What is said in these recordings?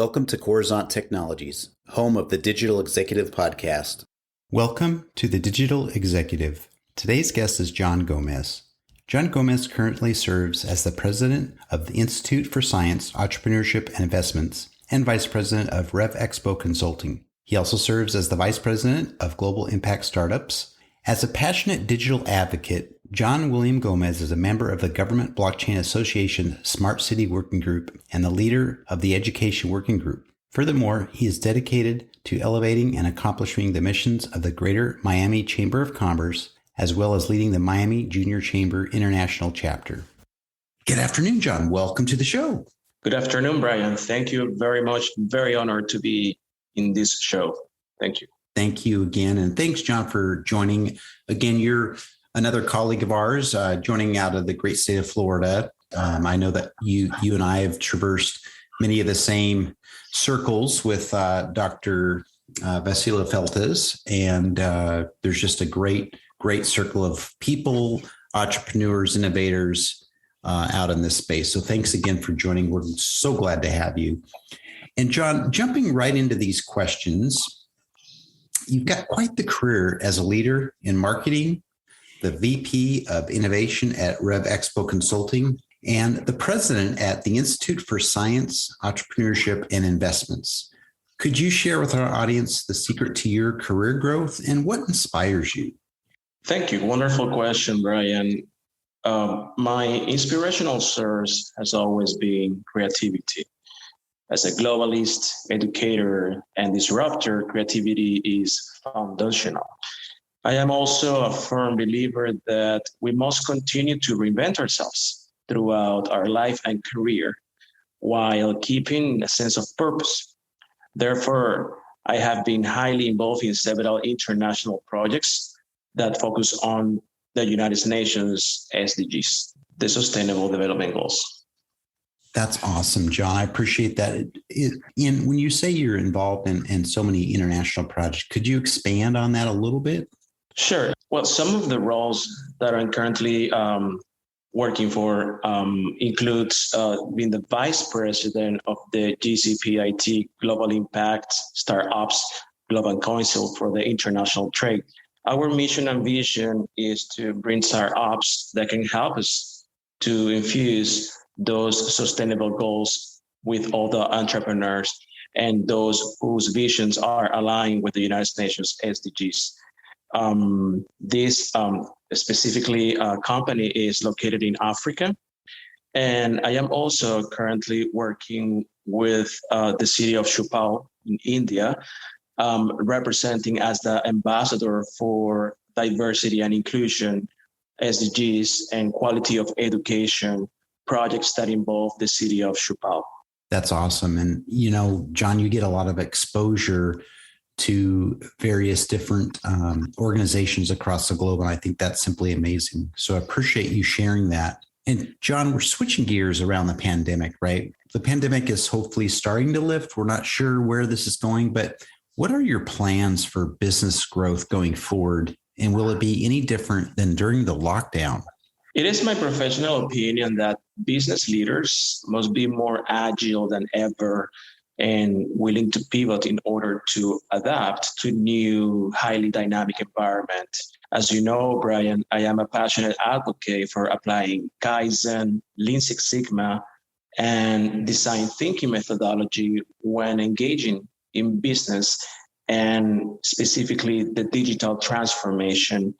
Welcome to Coruzant Technologies, home of the Digital Executive Podcast. Welcome to the Digital Executive. Today's guest is John Gomez. John Gomez currently serves as the president of the Institute for Science, Entrepreneurship, and Investments and vice president of Rev Expo Consulting. He also serves as the vice president of Global Impact Startups. As a passionate digital advocate, John William Gomez is a member of the Government Blockchain Association Smart City Working Group and the leader of the Education Working Group. Furthermore, he is dedicated to elevating and accomplishing the missions of the Greater Miami Chamber of Commerce, as well as leading the Miami Junior Chamber International Chapter. Good afternoon, John. Welcome to the show. Good afternoon, Brian. Thank you very much. Very honored to be in this show. Thank you. Thank you again. And thanks, John, for joining. Again, you're another colleague of ours, joining out of the great state of Florida. I know that you and I have traversed many of the same circles with Dr. Vasila Feltes, and there's just a great circle of people, entrepreneurs, innovators out in this space. So thanks again for joining. We're so glad to have you. And John, jumping right into these questions, you've got quite the career as a leader in marketing, the VP of Innovation at Rev Expo Consulting, and the president at the Institute for Science, Entrepreneurship, and Investments. Could you share with our audience the secret to your career growth and what inspires you? Thank you. Wonderful question, Brian. My inspirational source has always been creativity. As a globalist, educator, and disruptor, creativity is foundational. I am also a firm believer that we must continue to reinvent ourselves throughout our life and career while keeping a sense of purpose. Therefore, I have been highly involved in several international projects that focus on the United Nations SDGs, the Sustainable Development Goals. That's awesome, John. I appreciate that. When you say you're involved in so many international projects, could you expand on that a little bit? Sure. Well, some of the roles that I'm currently working for includes being the vice president of the GCPIT Global Impact Startups Global Council for the International Trade. Our mission and vision is to bring startups that can help us to infuse those sustainable goals with other entrepreneurs and those whose visions are aligned with the United Nations SDGs. This specifically company is located in Africa. And I am also currently working with the city of Shupal in India, representing as the ambassador for diversity and inclusion, SDGs, and quality of education projects that involve the city of Shupal. That's awesome. And, John, you get a lot of exposure to various different organizations across the globe. And I think that's simply amazing. So I appreciate you sharing that. And John, we're switching gears around the pandemic, right? The pandemic is hopefully starting to lift. We're not sure where this is going, but what are your plans for business growth going forward? And will it be any different than during the lockdown? It is my professional opinion that business leaders must be more agile than ever and willing to pivot in order to adapt to new, highly dynamic environment. As you know, Brian, I am a passionate advocate for applying Kaizen, Lean Six Sigma, and design thinking methodology when engaging in business, and specifically the digital transformation.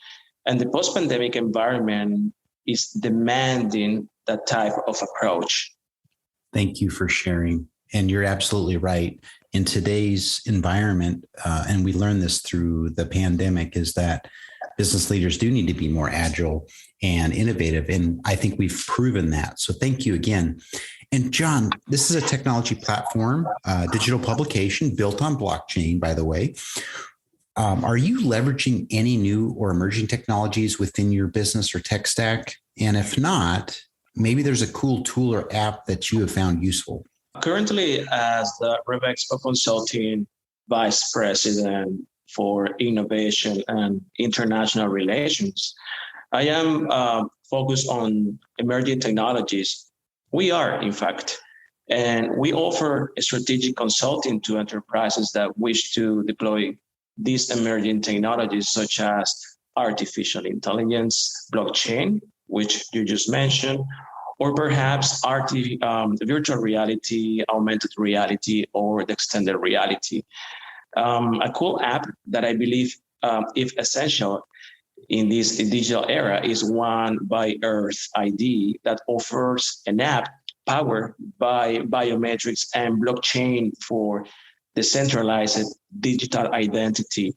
And the post-pandemic environment is demanding that type of approach. Thank you for sharing. And you're absolutely right. In today's environment, and we learned this through the pandemic, is that business leaders do need to be more agile and innovative. And I think we've proven that. So thank you again. And John, this is a technology platform, digital publication built on blockchain, by the way. Are you leveraging any new or emerging technologies within your business or tech stack? And if not, maybe there's a cool tool or app that you have found useful. Currently, as the Rev Expo Consulting Vice President for Innovation and International Relations, I am focused on emerging technologies. We are, in fact, And we offer strategic consulting to enterprises that wish to deploy these emerging technologies, such as artificial intelligence, blockchain, which you just mentioned, or perhaps virtual reality, augmented reality, or the extended reality. A cool app that I believe is essential in this digital era is one by Earth ID that offers an app powered by biometrics and blockchain for decentralized digital identity.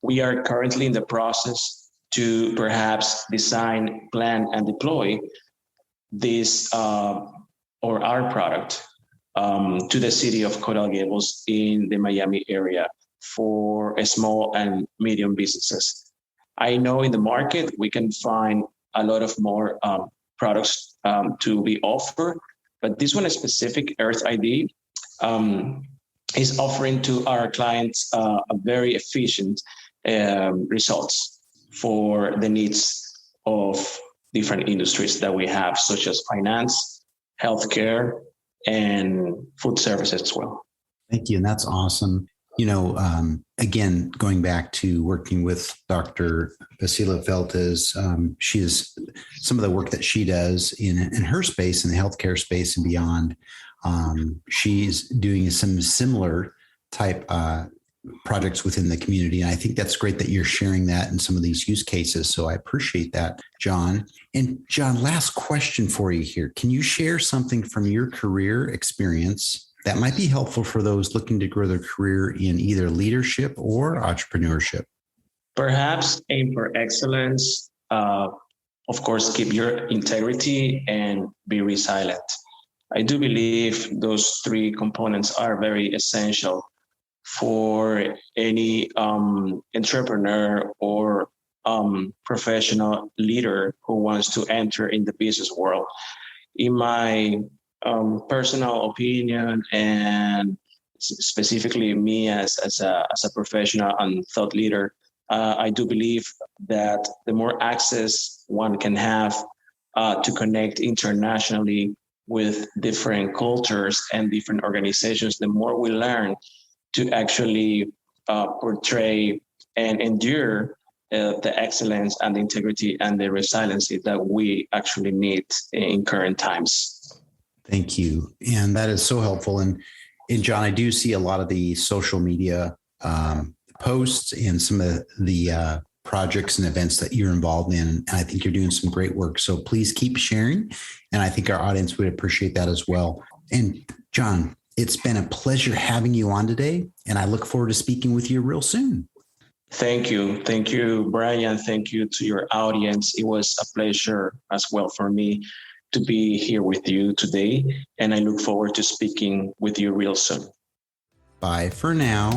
We are currently in the process to perhaps design, plan, and deploy this or our product to the city of Coral Gables in the Miami area for small and medium businesses. I know in the market we can find a lot of more products to be offered, but this one specific, Earth ID, is offering to our clients a very efficient results for the needs of different industries that we have, such as finance, healthcare, and food services as well. Thank you. And that's awesome. Again, going back to working with Dr. Basila Feltes, she is some of the work that she does in her space, in the healthcare space and beyond. She's doing some similar type projects within the community. And I think that's great that you're sharing that in some of these use cases. So I appreciate that, John. And John, last question for you here. Can you share something from your career experience that might be helpful for those looking to grow their career in either leadership or entrepreneurship? Perhaps aim for excellence. Of course, keep your integrity and be resilient. I do believe those three components are very essential for any entrepreneur or professional leader who wants to enter in the business world. In my personal opinion, and specifically me as a professional and thought leader, I do believe that the more access one can have to connect internationally with different cultures and different organizations, the more we learn to actually portray and endure the excellence and the integrity and the resiliency that we actually need in current times. Thank you. And that is so helpful. And John, I do see a lot of the social media posts and some of the projects and events that you're involved in. And I think you're doing some great work. So please keep sharing. And I think our audience would appreciate that as well. And John, it's been a pleasure having you on today. And I look forward to speaking with you real soon. Thank you. Thank you, Brian. Thank you to your audience. It was a pleasure as well for me to be here with you today. And I look forward to speaking with you real soon. Bye for now.